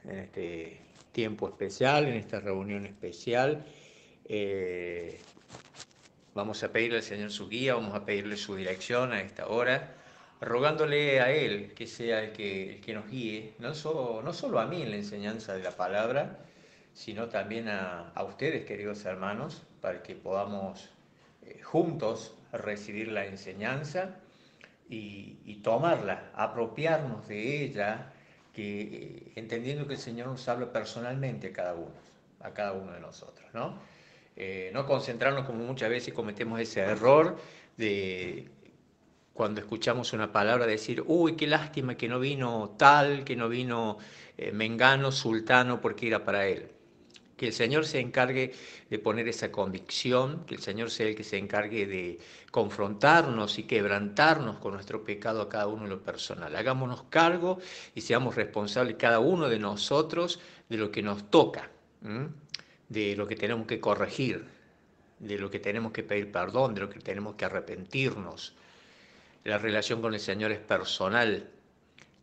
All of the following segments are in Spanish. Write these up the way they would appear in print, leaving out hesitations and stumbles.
en este tiempo especial, en esta reunión especial. Eh, Vamos a pedirle al Señor su guía, vamos a pedirle su dirección a esta hora, rogándole a Él que sea el que nos guíe, no solo a mí en la enseñanza de la palabra, sino también a ustedes, queridos hermanos, para que podamos juntos recibir la enseñanza y tomarla, apropiarnos de ella, entendiendo que el Señor nos habla personalmente a cada uno de nosotros, ¿no? No concentrarnos como muchas veces cometemos ese error de cuando escuchamos una palabra decir, uy, qué lástima que no vino tal, que no vino Mengano, Sultano, porque era para él. Que el Señor se encargue de poner esa convicción, que el Señor sea el que se encargue de confrontarnos y quebrantarnos con nuestro pecado a cada uno en lo personal. Hagámonos cargo y seamos responsables cada uno de nosotros de lo que nos toca, de lo que tenemos que corregir, de lo que tenemos que pedir perdón, de lo que tenemos que arrepentirnos. La relación con el Señor es personal,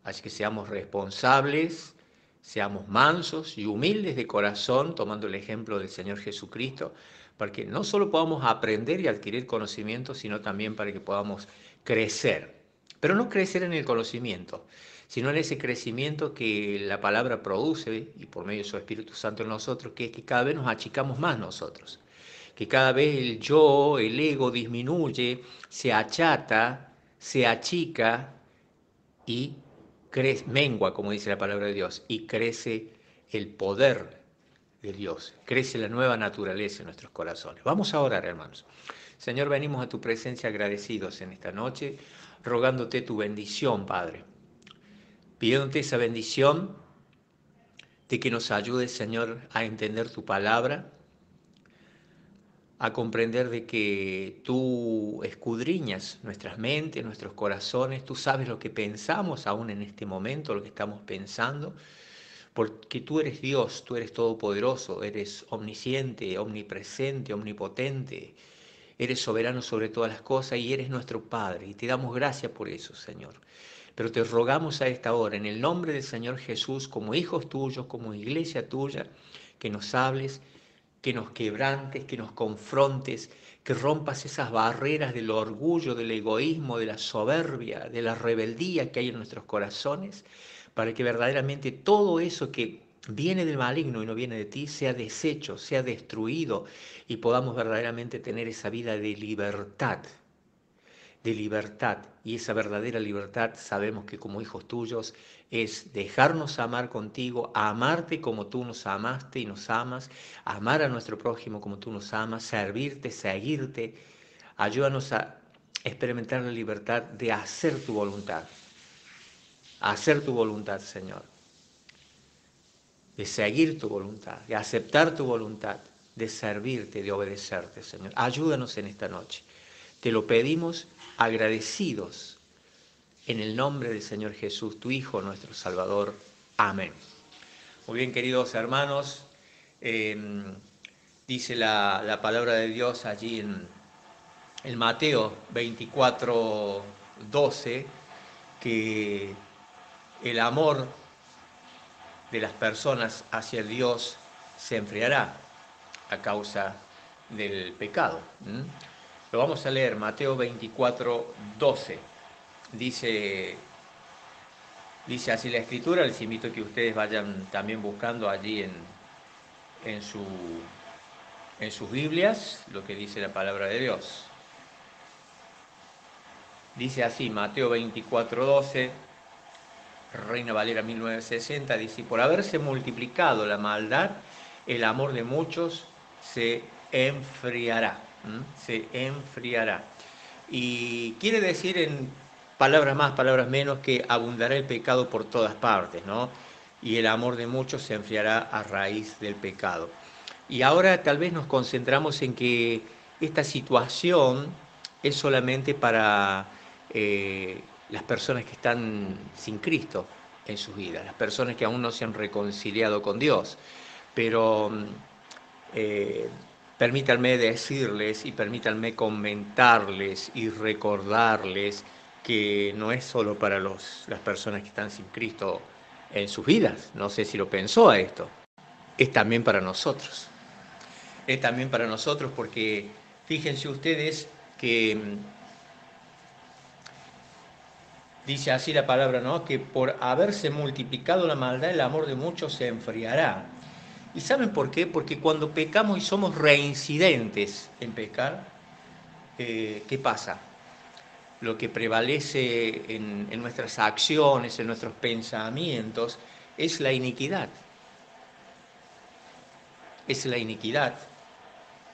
así que seamos responsables, seamos mansos y humildes de corazón, tomando el ejemplo del Señor Jesucristo, para que no solo podamos aprender y adquirir conocimiento, sino también para que podamos crecer. Pero no crecer en el conocimiento, sino en ese crecimiento que la palabra produce y por medio de su Espíritu Santo en nosotros, que es que cada vez nos achicamos más nosotros, que cada vez el yo, el ego disminuye, se achata, se achica y mengua, como dice la palabra de Dios, y crece el poder de Dios, crece la nueva naturaleza en nuestros corazones. Vamos a orar, hermanos. Señor, venimos a tu presencia agradecidos en esta noche, rogándote tu bendición, Padre, pidiéndote esa bendición de que nos ayudes, Señor, a entender tu palabra, a comprender de que tú escudriñas nuestras mentes, nuestros corazones, tú sabes lo que pensamos aún en este momento, lo que estamos pensando, porque tú eres Dios, tú eres todopoderoso, eres omnisciente, omnipresente, omnipotente, eres soberano sobre todas las cosas y eres nuestro Padre, y te damos gracias por eso, Señor. Pero te rogamos a esta hora, en el nombre del Señor Jesús, como hijos tuyos, como iglesia tuya, que nos hables, que nos quebrantes, que nos confrontes, que rompas esas barreras del orgullo, del egoísmo, de la soberbia, de la rebeldía que hay en nuestros corazones, para que verdaderamente todo eso que viene del maligno y no viene de ti sea deshecho, sea destruido y podamos verdaderamente tener esa vida de libertad, de libertad. Y esa verdadera libertad sabemos que como hijos tuyos es dejarnos amar contigo, amarte como tú nos amaste y nos amas, amar a nuestro prójimo como tú nos amas, servirte, seguirte. Ayúdanos a experimentar la libertad de hacer tu voluntad, Señor, de seguir tu voluntad, de aceptar tu voluntad, de servirte, de obedecerte, Señor. Ayúdanos en esta noche. Te lo pedimos agradecidos en el nombre del Señor Jesús, tu Hijo, nuestro Salvador. Amén. Muy bien, queridos hermanos, eh, dice la palabra de Dios allí en Mateo 24:12, que el amor de las personas hacia Dios se enfriará a causa del pecado. Lo vamos a leer, Mateo 24:12. Dice así la escritura, les invito a que ustedes vayan también buscando allí en, su, en sus Biblias lo que dice la palabra de Dios. Dice así, Mateo 24:12, Reina Valera 1960, dice, por haberse multiplicado la maldad, el amor de muchos se enfriará, se enfriará. Y quiere decir en palabras más, palabras menos, que abundará el pecado por todas partes, ¿no? Y el amor de muchos se enfriará a raíz del pecado. Y ahora tal vez nos concentramos en que esta situación es solamente para las personas que están sin Cristo en sus vidas, las personas que aún no se han reconciliado con Dios. Pero eh, permítanme decirles y permítanme comentarles y recordarles que no es solo para las personas que están sin Cristo en sus vidas. No sé si lo pensó a esto. Es también para nosotros. Es también para nosotros porque fíjense ustedes que dice así la palabra, ¿no? Que por haberse multiplicado la maldad, el amor de muchos se enfriará. ¿Y saben por qué? Porque cuando pecamos y somos reincidentes en pecar, ¿qué pasa? Lo que prevalece en nuestras acciones, en nuestros pensamientos, es la iniquidad. Es la iniquidad,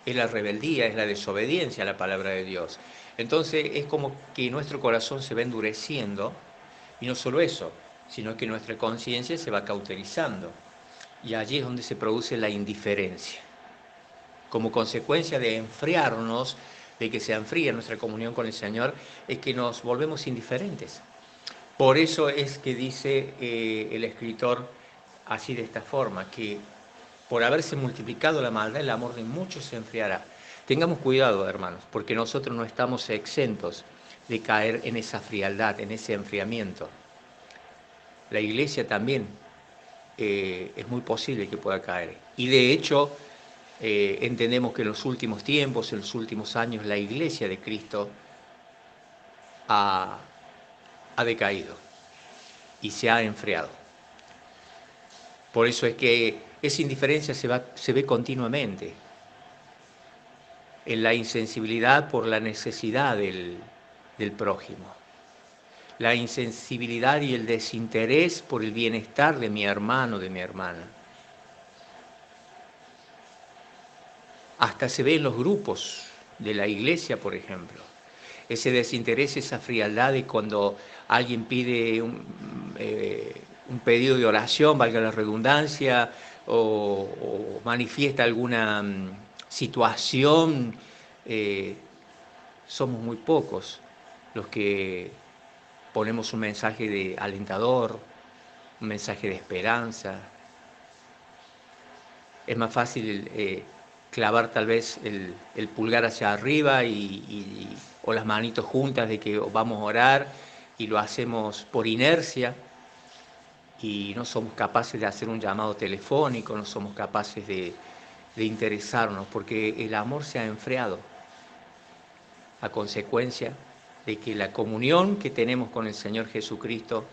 es la rebeldía, es la desobediencia a la palabra de Dios. Entonces es como que nuestro corazón se va endureciendo, y no solo eso, sino que nuestra conciencia se va cauterizando. Y allí es donde se produce la indiferencia. Como consecuencia de enfriarnos, de que se enfría nuestra comunión con el Señor, es que nos volvemos indiferentes. Por eso es que dice el escritor así de esta forma, que por haberse multiplicado la maldad, el amor de muchos se enfriará. Tengamos cuidado, hermanos, porque nosotros no estamos exentos de caer en esa frialdad, en ese enfriamiento. La iglesia también es muy posible que pueda caer. Y de hecho, entendemos que en los últimos tiempos, en los últimos años, la iglesia de Cristo ha, ha decaído y se ha enfriado. Por eso es que esa indiferencia se ve continuamente en la insensibilidad por la necesidad del prójimo, la insensibilidad y el desinterés por el bienestar de mi hermano, de mi hermana. Hasta se ve en los grupos de la iglesia, por ejemplo. Ese desinterés, esa frialdad de cuando alguien pide un pedido de oración, valga la redundancia, o manifiesta alguna situación, somos muy pocos los que ponemos un mensaje de alentador, un mensaje de esperanza. Es más fácil clavar tal vez el pulgar hacia arriba o las manitos juntas de que vamos a orar y lo hacemos por inercia y no somos capaces de hacer un llamado telefónico, no somos capaces de interesarnos porque el amor se ha enfriado a consecuencia de que la comunión que tenemos con el Señor Jesucristo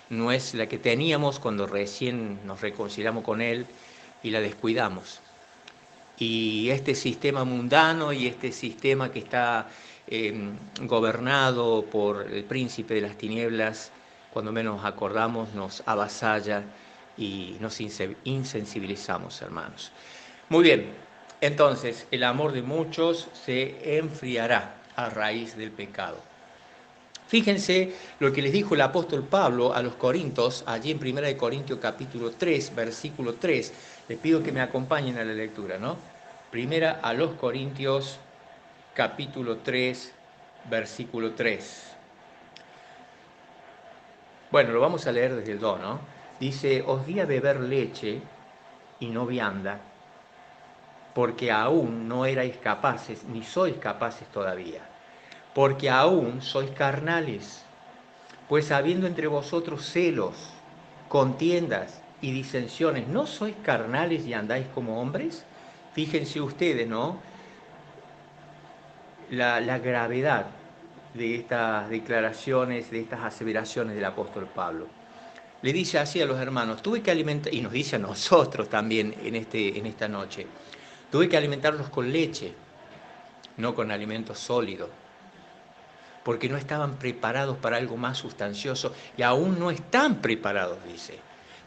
no es la que teníamos cuando recién nos reconciliamos con Él y la descuidamos. Y este sistema mundano y este sistema que está gobernado por el príncipe de las tinieblas, cuando menos acordamos, nos avasalla y nos insensibilizamos, hermanos. Muy bien, entonces el amor de muchos se enfriará a raíz del pecado. Fíjense lo que les dijo el apóstol Pablo a los Corintios, allí en 1 Corintios capítulo 3, versículo 3. Les pido que me acompañen a la lectura, ¿no? Primera a los Corintios capítulo 3, versículo 3. Bueno, lo vamos a leer desde el 2, ¿no? Dice, os di a beber leche y no vianda, porque aún no erais capaces, ni sois capaces todavía, porque aún sois carnales. Pues habiendo entre vosotros celos, contiendas y disensiones, ¿no sois carnales y andáis como hombres? Fíjense ustedes, ¿no? La gravedad de estas declaraciones, de estas aseveraciones del apóstol Pablo. Le dice así a los hermanos, tuve que alimentar, y nos dice a nosotros también en esta noche, tuve que alimentarlos con leche, no con alimento sólido, porque no estaban preparados para algo más sustancioso y aún no están preparados, dice,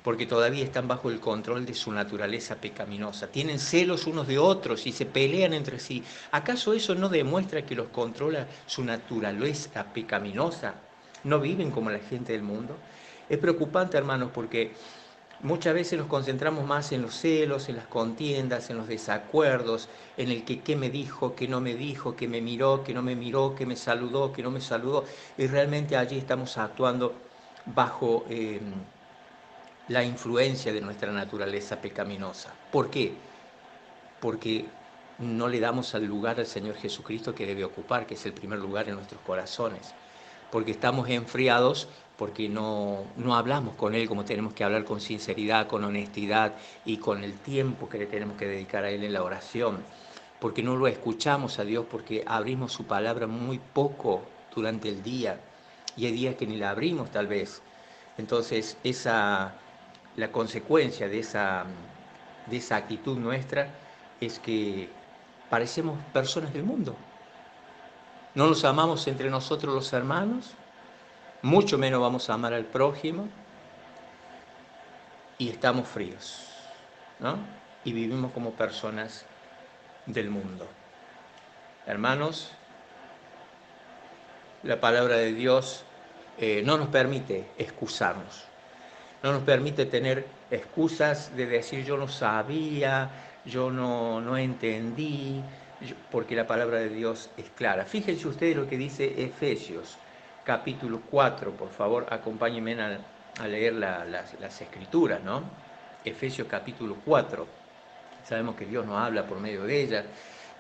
porque todavía están bajo el control de su naturaleza pecaminosa. Tienen celos unos de otros y se pelean entre sí. ¿Acaso eso no demuestra que los controla su naturaleza pecaminosa? ¿No viven como la gente del mundo? Es preocupante, hermanos, porque muchas veces nos concentramos más en los celos, en las contiendas, en los desacuerdos, en el que qué me dijo, qué no me dijo, qué me miró, qué no me miró, qué me saludó, qué no me saludó. Y realmente allí estamos actuando bajo la influencia de nuestra naturaleza pecaminosa. ¿Por qué? Porque no le damos al lugar al Señor Jesucristo que debe ocupar, que es el primer lugar en nuestros corazones. Porque estamos enfriados porque no hablamos con Él como tenemos que hablar, con sinceridad, con honestidad y con el tiempo que le tenemos que dedicar a Él en la oración, porque no lo escuchamos a Dios, porque abrimos su palabra muy poco durante el día y hay días que ni la abrimos tal vez. Entonces, la consecuencia de esa actitud nuestra es que parecemos personas del mundo. No nos amamos entre nosotros los hermanos, mucho menos vamos a amar al prójimo y estamos fríos, ¿no? Y vivimos como personas del mundo. Hermanos, la palabra de Dios no nos permite excusarnos, no nos permite tener excusas de decir yo no sabía, yo no entendí, porque la palabra de Dios es clara. Fíjense ustedes lo que dice Efesios, capítulo 4, por favor, acompáñenme a leer las escrituras, ¿no? Efesios capítulo 4, sabemos que Dios nos habla por medio de ella,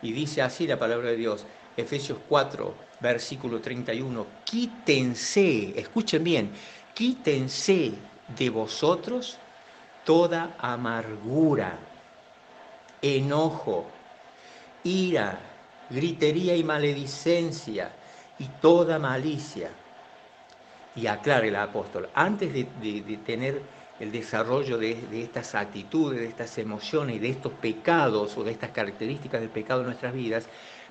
y dice así la palabra de Dios, Efesios 4, versículo 31, quítense, escuchen bien, quítense de vosotros toda amargura, enojo, ira, gritería y maledicencia y toda malicia. Y aclara el apóstol, antes de tener el desarrollo de estas actitudes, de estas emociones y de estos pecados o de estas características del pecado en nuestras vidas,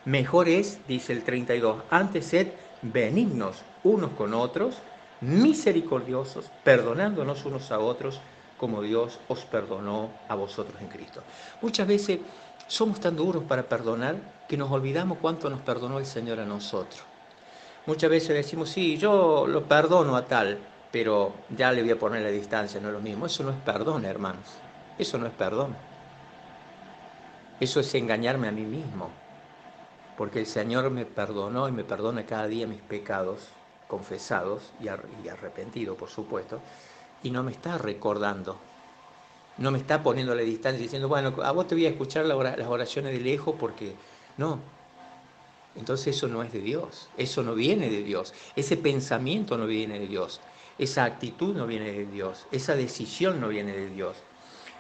mejor es, dice el 32, antes sed benignos unos con otros, misericordiosos, perdonándonos unos a otros, como Dios os perdonó a vosotros en Cristo. Muchas veces somos tan duros para perdonar que nos olvidamos cuánto nos perdonó el Señor a nosotros. Muchas veces decimos, sí, yo lo perdono a tal, pero ya le voy a poner la distancia, no es lo mismo. Eso no es perdón, hermanos. Eso no es perdón. Eso es engañarme a mí mismo. Porque el Señor me perdonó y me perdona cada día mis pecados confesados y arrepentidos, por supuesto, y no me está recordando. No me está poniendo la distancia diciendo, bueno, a vos te voy a escuchar las oraciones de lejos porque no. Entonces eso no es de Dios, eso no viene de Dios, ese pensamiento no viene de Dios, esa actitud no viene de Dios, esa decisión no viene de Dios.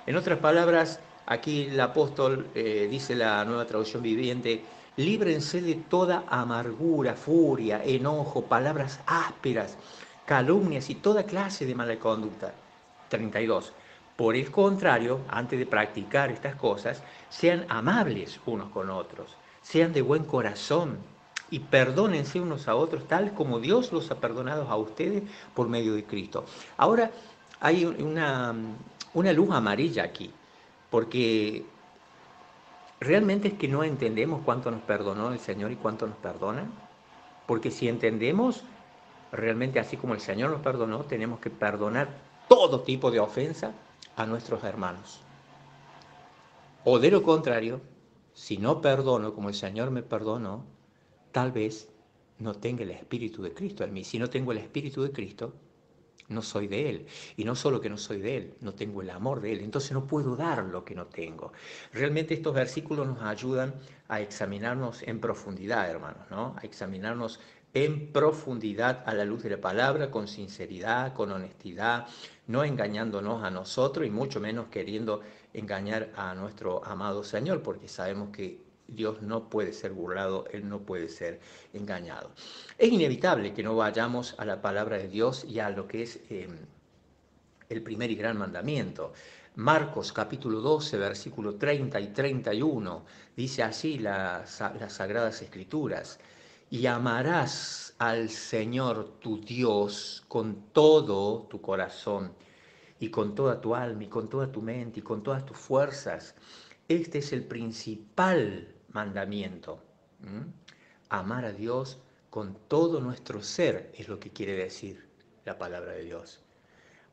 En otras palabras, aquí el apóstol dice la Nueva Traducción Viviente, líbrense de toda amargura, furia, enojo, palabras ásperas, calumnias y toda clase de mala conducta. 32. Por el contrario, antes de practicar estas cosas, sean amables unos con otros, sean de buen corazón y perdónense unos a otros tal como Dios los ha perdonado a ustedes por medio de Cristo. Ahora hay una luz amarilla aquí, porque realmente es que no entendemos cuánto nos perdonó el Señor y cuánto nos perdona, porque si entendemos realmente así como el Señor nos perdonó, tenemos que perdonar todo tipo de ofensa a nuestros hermanos. O de lo contrario, si no perdono como el Señor me perdonó, tal vez no tenga el Espíritu de Cristo en mí. Si no tengo el Espíritu de Cristo, no soy de Él. Y no solo que no soy de Él, no tengo el amor de Él. Entonces no puedo dar lo que no tengo. Realmente estos versículos nos ayudan a examinarnos en profundidad, hermanos, ¿no? A examinarnos en profundidad a la luz de la palabra, con sinceridad, con honestidad, no engañándonos a nosotros y mucho menos queriendo engañar a nuestro amado Señor, porque sabemos que Dios no puede ser burlado, Él no puede ser engañado. Es inevitable que no vayamos a la palabra de Dios y a lo que es el primer y gran mandamiento. Marcos capítulo 12, versículo 30 y 31, dice así las Sagradas Escrituras, y amarás al Señor tu Dios con todo tu corazón y con toda tu alma y con toda tu mente y con todas tus fuerzas. Este es el principal mandamiento. Amar a Dios con todo nuestro ser es lo que quiere decir la palabra de Dios.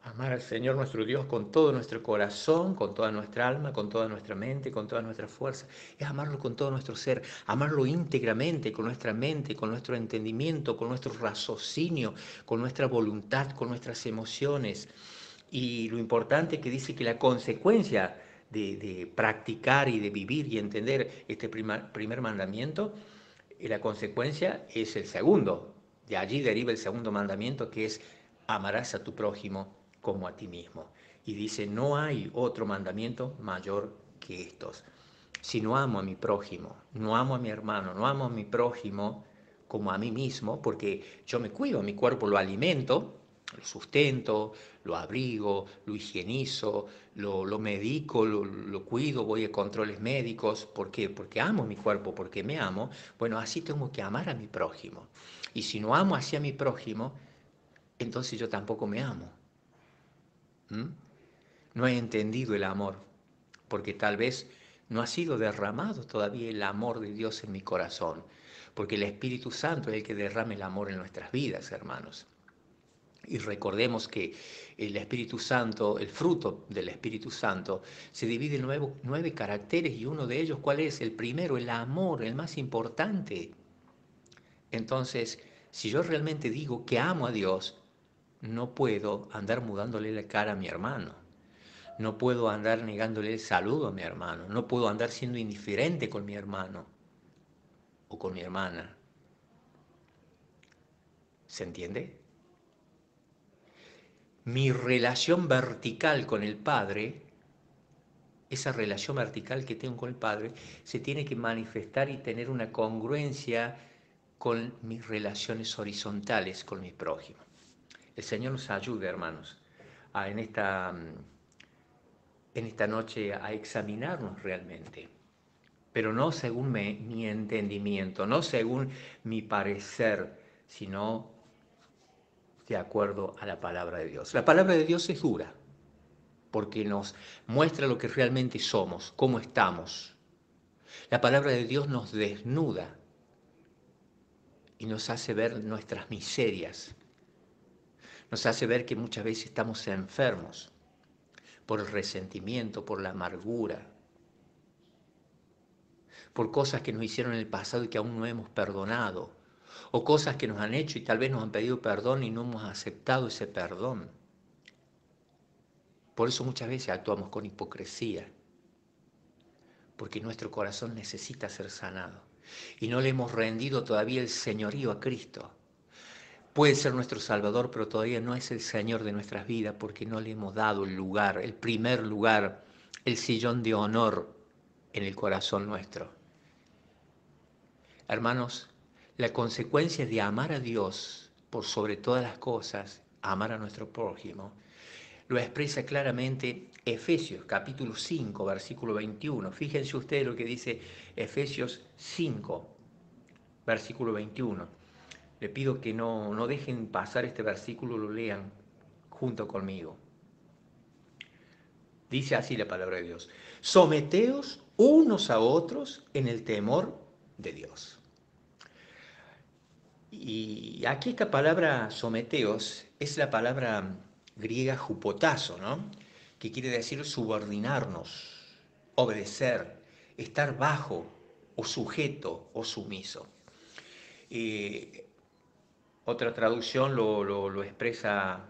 Amar al Señor nuestro Dios con todo nuestro corazón, con toda nuestra alma, con toda nuestra mente, con toda nuestra fuerza. Es amarlo con todo nuestro ser, amarlo íntegramente, con nuestra mente, con nuestro entendimiento, con nuestro raciocinio, con nuestra voluntad, con nuestras emociones. Y lo importante que dice que la consecuencia de practicar y de vivir y entender este primer mandamiento, la consecuencia es el segundo. De allí deriva el segundo mandamiento, que es amarás a tu prójimo como a ti mismo. Y dice, no hay otro mandamiento mayor que estos. Si no amo a mi prójimo, no amo a mi hermano, no amo a mi prójimo como a mí mismo, porque yo me cuido, mi cuerpo lo alimento, lo sustento, lo abrigo, lo higienizo, lo medico, lo cuido, voy a controles médicos. ¿Por qué? Porque amo mi cuerpo, porque me amo. Bueno, así tengo que amar a mi prójimo. Y si no amo así a mi prójimo, entonces yo tampoco me amo. ¿Mm? No he entendido el amor, porque tal vez no ha sido derramado todavía el amor de Dios en mi corazón, porque el Espíritu Santo es el que derrama el amor en nuestras vidas, hermanos. Y recordemos que el Espíritu Santo, el fruto del Espíritu Santo, se divide en nueve caracteres, y uno de ellos, ¿cuál es? El primero, el amor, el más importante. Entonces, si yo realmente digo que amo a Dios, no puedo andar mudándole la cara a mi hermano. No puedo andar negándole el saludo a mi hermano. No puedo andar siendo indiferente con mi hermano o con mi hermana. ¿Se entiende? Mi relación vertical con el Padre, esa relación vertical que tengo con el Padre, se tiene que manifestar y tener una congruencia con mis relaciones horizontales con mi prójimo. El Señor nos ayude, hermanos, en esta noche a examinarnos realmente, pero no según mi entendimiento, no según mi parecer, sino de acuerdo a la palabra de Dios. La palabra de Dios es dura, porque nos muestra lo que realmente somos, cómo estamos. La palabra de Dios nos desnuda y nos hace ver nuestras miserias, nos hace ver que muchas veces estamos enfermos por el resentimiento, por la amargura, por cosas que nos hicieron en el pasado y que aún no hemos perdonado, o cosas que nos han hecho y tal vez nos han pedido perdón y no hemos aceptado ese perdón. Por eso muchas veces actuamos con hipocresía, porque nuestro corazón necesita ser sanado y no le hemos rendido todavía el señorío a Cristo. Puede ser nuestro Salvador, pero todavía no es el Señor de nuestras vidas, porque no le hemos dado el lugar, el primer lugar, el sillón de honor en el corazón nuestro. Hermanos, la consecuencia de amar a Dios por sobre todas las cosas, amar a nuestro prójimo, lo expresa claramente Efesios capítulo 5, versículo 21. Fíjense ustedes lo que dice Efesios 5, versículo 21. Le pido que no dejen pasar este versículo, lo lean junto conmigo. Dice así la palabra de Dios: someteos unos a otros en el temor de Dios. Y aquí esta palabra someteos es la palabra griega hupotazo, ¿no? Que quiere decir subordinarnos, obedecer, estar bajo o sujeto o sumiso. Otra traducción lo expresa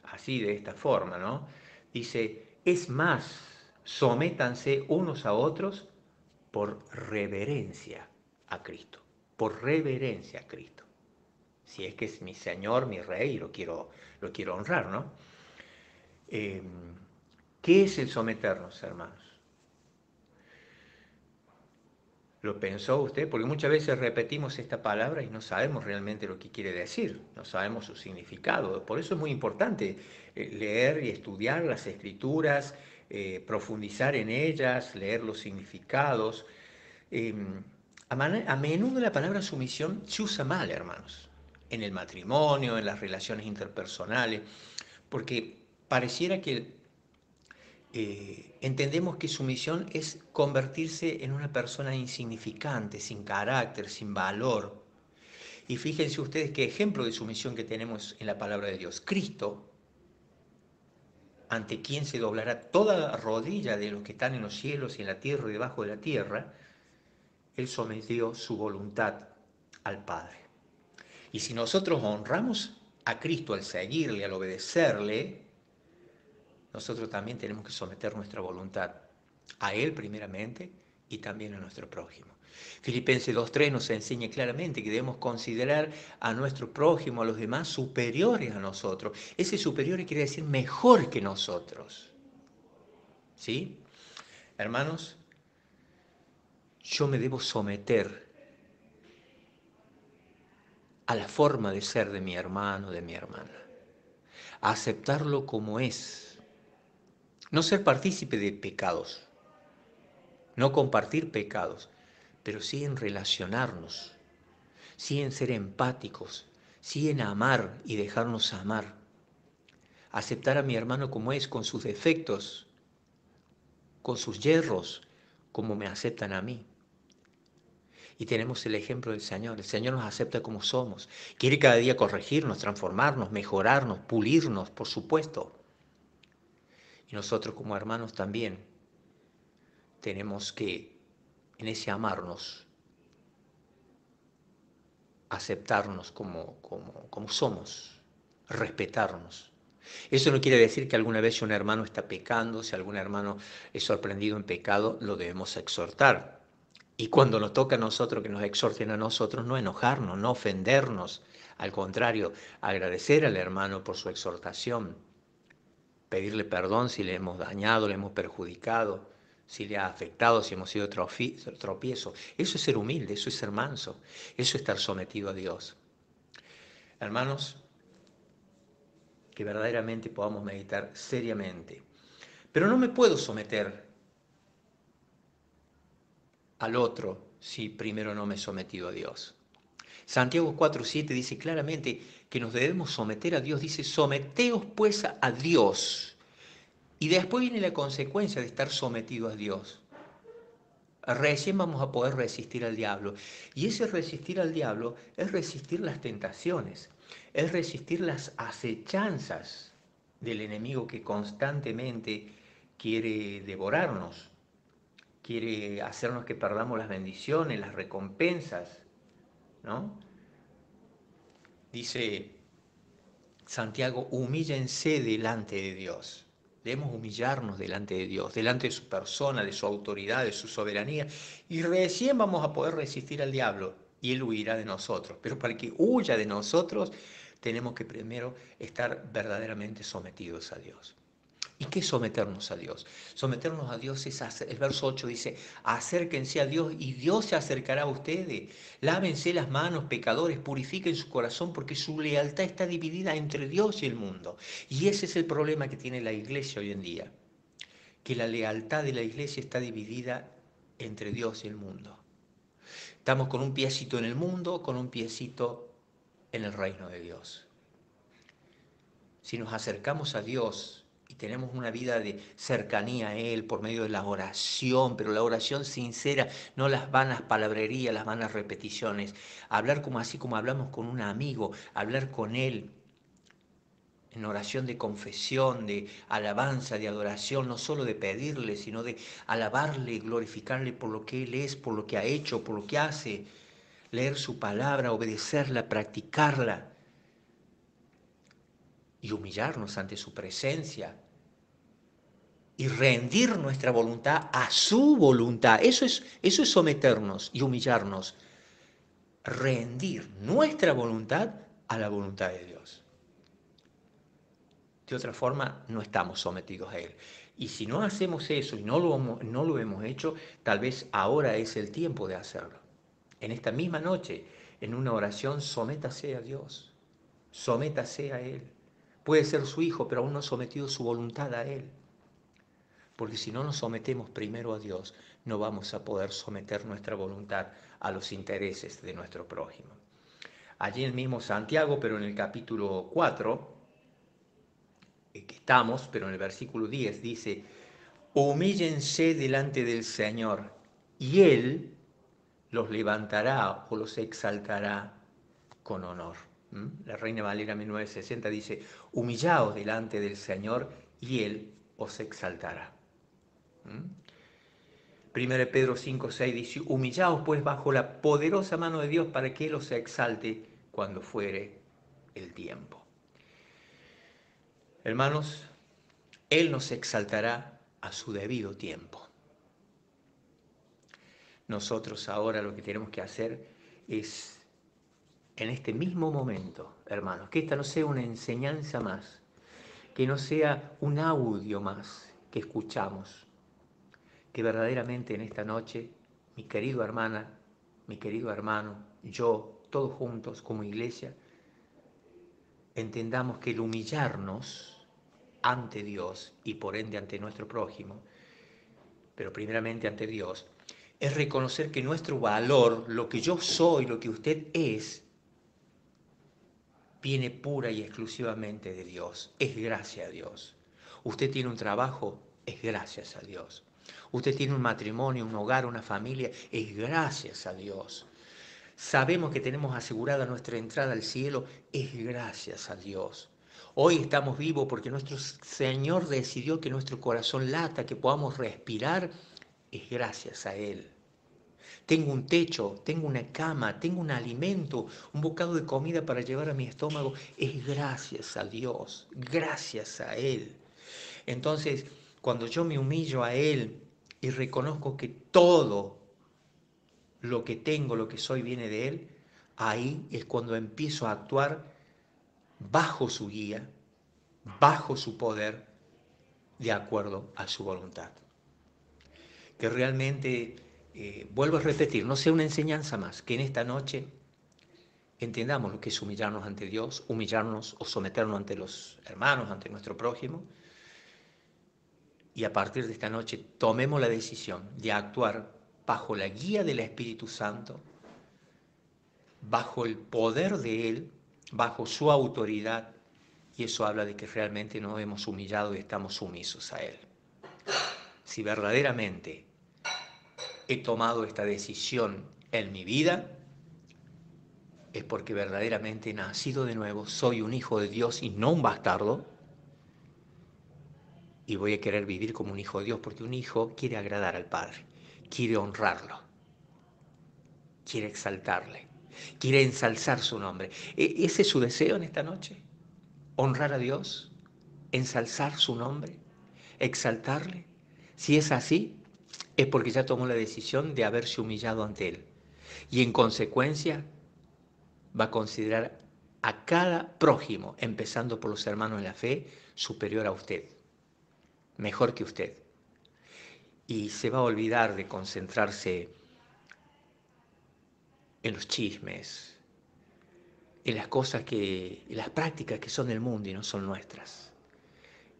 así, de esta forma, ¿no? Dice, es más, sométanse unos a otros por reverencia a Cristo, por reverencia a Cristo. Si es que es mi Señor, mi Rey, lo quiero honrar, ¿no? ¿Qué es el someternos, hermanos? ¿Lo pensó usted? Porque muchas veces repetimos esta palabra y no sabemos realmente lo que quiere decir, no sabemos su significado. Por eso es muy importante leer y estudiar las Escrituras, profundizar en ellas, leer los significados. A menudo la palabra sumisión se usa mal, hermanos, en el matrimonio, en las relaciones interpersonales, porque pareciera que entendemos que sumisión es convertirse en una persona insignificante, sin carácter, sin valor. Y fíjense ustedes qué ejemplo de sumisión que tenemos en la palabra de Dios. Cristo, ante quien se doblará toda rodilla de los que están en los cielos y en la tierra y debajo de la tierra, Él sometió su voluntad al Padre. Y si nosotros honramos a Cristo al seguirle, al obedecerle, nosotros también tenemos que someter nuestra voluntad a Él primeramente y también a nuestro prójimo. Filipenses 2:3 nos enseña claramente que debemos considerar a nuestro prójimo, a los demás, superiores a nosotros. Ese superior quiere decir mejor que nosotros. ¿Sí? Hermanos, yo me debo someter a la forma de ser de mi hermano, de mi hermana, a aceptarlo como es, no ser partícipe de pecados, no compartir pecados, pero sí en relacionarnos, sí en ser empáticos, sí en amar y dejarnos amar, aceptar a mi hermano como es, con sus defectos, con sus yerros, como me aceptan a mí. Y tenemos el ejemplo del Señor. El Señor nos acepta como somos. Quiere cada día corregirnos, transformarnos, mejorarnos, pulirnos, por supuesto. Y nosotros como hermanos también tenemos que, en ese amarnos, aceptarnos como somos, respetarnos. Eso no quiere decir que alguna vez si un hermano está pecando, si algún hermano es sorprendido en pecado, lo debemos exhortar. Y cuando nos toca a nosotros que nos exhorten a nosotros, no enojarnos, no ofendernos, al contrario, agradecer al hermano por su exhortación, pedirle perdón si le hemos dañado, le hemos perjudicado, si le ha afectado, si hemos sido tropiezo. Eso es ser humilde, eso es ser manso, eso es estar sometido a Dios. Hermanos, que verdaderamente podamos meditar seriamente. Pero no me puedo someter al otro si primero no me he sometido a Dios. Santiago 4:7 dice claramente que nos debemos someter a Dios. Dice, someteos pues a Dios. Y después viene la consecuencia de estar sometido a Dios. Recién vamos a poder resistir al diablo. Y ese resistir al diablo es resistir las tentaciones, es resistir las acechanzas del enemigo que constantemente quiere devorarnos, quiere hacernos que perdamos las bendiciones, las recompensas, ¿no? Dice Santiago, humíllense delante de Dios. Debemos humillarnos delante de Dios, delante de su persona, de su autoridad, de su soberanía, y recién vamos a poder resistir al diablo y él huirá de nosotros. Pero para que huya de nosotros, tenemos que primero estar verdaderamente sometidos a Dios. ¿Y qué es someternos a Dios? Someternos a Dios es hacer, el verso 8 dice, acérquense a Dios y Dios se acercará a ustedes. Lávense las manos, pecadores, purifiquen su corazón porque su lealtad está dividida entre Dios y el mundo. Y ese es el problema que tiene la iglesia hoy en día, que la lealtad de la iglesia está dividida entre Dios y el mundo. Estamos con un piecito en el mundo, con un piecito en el reino de Dios. Si nos acercamos a Dios y tenemos una vida de cercanía a Él por medio de la oración, pero la oración sincera, no las vanas palabrerías, las vanas repeticiones, hablar como así como hablamos con un amigo, hablar con Él en oración de confesión, de alabanza, de adoración, no solo de pedirle, sino de alabarle y glorificarle por lo que Él es, por lo que ha hecho, por lo que hace, leer su palabra, obedecerla, practicarla y humillarnos ante su presencia y rendir nuestra voluntad a su voluntad. Eso es someternos y humillarnos. Rendir nuestra voluntad a la voluntad de Dios. De otra forma, no estamos sometidos a Él. Y si no hacemos eso y no lo hemos hecho, tal vez ahora es el tiempo de hacerlo. En esta misma noche, en una oración, sométase a Dios. Sométase a Él. Puede ser su hijo, pero aún no ha sometido su voluntad a Él. Porque si no nos sometemos primero a Dios, no vamos a poder someter nuestra voluntad a los intereses de nuestro prójimo. Allí el mismo Santiago, pero en el capítulo 4, que estamos, pero en el versículo 10 dice, humíllense delante del Señor y Él los levantará o los exaltará con honor. La Reina Valera 1960 dice, humillaos delante del Señor y Él os exaltará. 1 Pedro 5:6 dice, humillaos pues bajo la poderosa mano de Dios para que Él os exalte cuando fuere el tiempo. Hermanos, Él nos exaltará a su debido tiempo. nosotros ahora lo que tenemos que hacer es, en este mismo momento, hermanos, que esta no sea una enseñanza más, que no sea un audio más que escuchamos, que verdaderamente en esta noche, mi querida hermana, mi querido hermano, yo, todos juntos como iglesia, entendamos que el humillarnos ante Dios y por ende ante nuestro prójimo, pero primeramente ante Dios, es reconocer que nuestro valor, lo que yo soy, lo que usted es, viene pura y exclusivamente de Dios. Es gracias a Dios. Usted tiene un trabajo, es gracias a Dios. Usted tiene un matrimonio, un hogar, una familia, es gracias a Dios. Sabemos que tenemos asegurada nuestra entrada al cielo, es gracias a Dios. Hoy estamos vivos porque nuestro Señor decidió que nuestro corazón lata, que podamos respirar, es gracias a Él. Tengo un techo, tengo una cama, tengo un alimento, un bocado de comida para llevar a mi estómago, es gracias a Dios, gracias a Él. Entonces, cuando yo me humillo a Él y reconozco que todo lo que tengo, lo que soy, viene de Él, ahí es cuando empiezo a actuar bajo su guía, bajo su poder, de acuerdo a su voluntad. Que realmente, vuelvo a repetir, no sea una enseñanza más, que en esta noche entendamos lo que es humillarnos ante Dios, humillarnos o someternos ante los hermanos, ante nuestro prójimo, y a partir de esta noche tomemos la decisión de actuar bajo la guía del Espíritu Santo, bajo el poder de Él, bajo su autoridad, y eso habla de que realmente nos hemos humillado y estamos sumisos a Él. Si verdaderamente he tomado esta decisión en mi vida, es porque verdaderamente he nacido de nuevo, soy un hijo de Dios y no un bastardo, y voy a querer vivir como un hijo de Dios, porque un hijo quiere agradar al Padre, quiere honrarlo, quiere exaltarle, quiere ensalzar su nombre. ¿Ese es su deseo en esta noche? ¿Honrar a Dios? ¿Ensalzar su nombre? ¿Exaltarle? Si es así, es porque ya tomó la decisión de haberse humillado ante Él. Y en consecuencia va a considerar a cada prójimo, empezando por los hermanos en la fe, superior a usted, mejor que usted. Y se va a olvidar de concentrarse en los chismes, en las cosas en las prácticas que son del mundo y no son nuestras.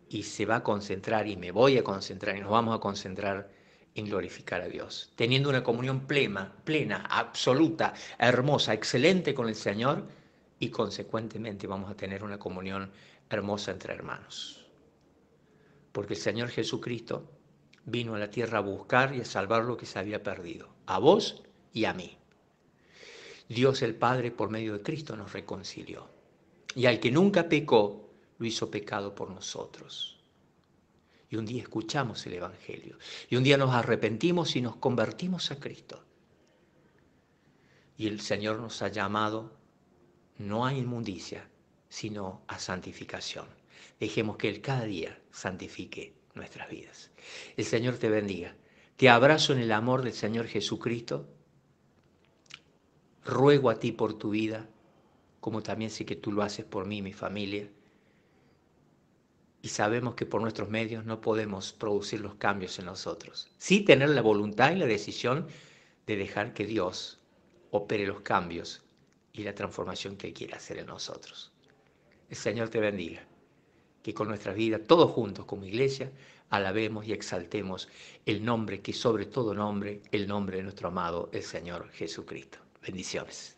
Y se va a concentrar, y me voy a concentrar, y nos vamos a concentrar en glorificar a Dios, teniendo una comunión plena, absoluta, hermosa, excelente con el Señor, y consecuentemente vamos a tener una comunión hermosa entre hermanos. Porque el Señor Jesucristo vino a la tierra a buscar y a salvar lo que se había perdido, a vos y a mí. Dios el Padre por medio de Cristo nos reconcilió. Y al que nunca pecó, lo hizo pecado por nosotros. Y un día escuchamos el Evangelio. Y un día nos arrepentimos y nos convertimos a Cristo. Y el Señor nos ha llamado no a inmundicia, sino a santificación. Dejemos que Él cada día santifique nuestras vidas. El Señor te bendiga. Te abrazo en el amor del Señor Jesucristo. Ruego a ti por tu vida, como también sé que tú lo haces por mí y mi familia. Y sabemos que por nuestros medios no podemos producir los cambios en nosotros. Sí tener la voluntad y la decisión de dejar que Dios opere los cambios y la transformación que Él quiere hacer en nosotros. El Señor te bendiga. Que con nuestra vida, todos juntos como iglesia, alabemos y exaltemos el nombre que sobre todo nombre, el nombre de nuestro amado, el Señor Jesucristo. Bendiciones.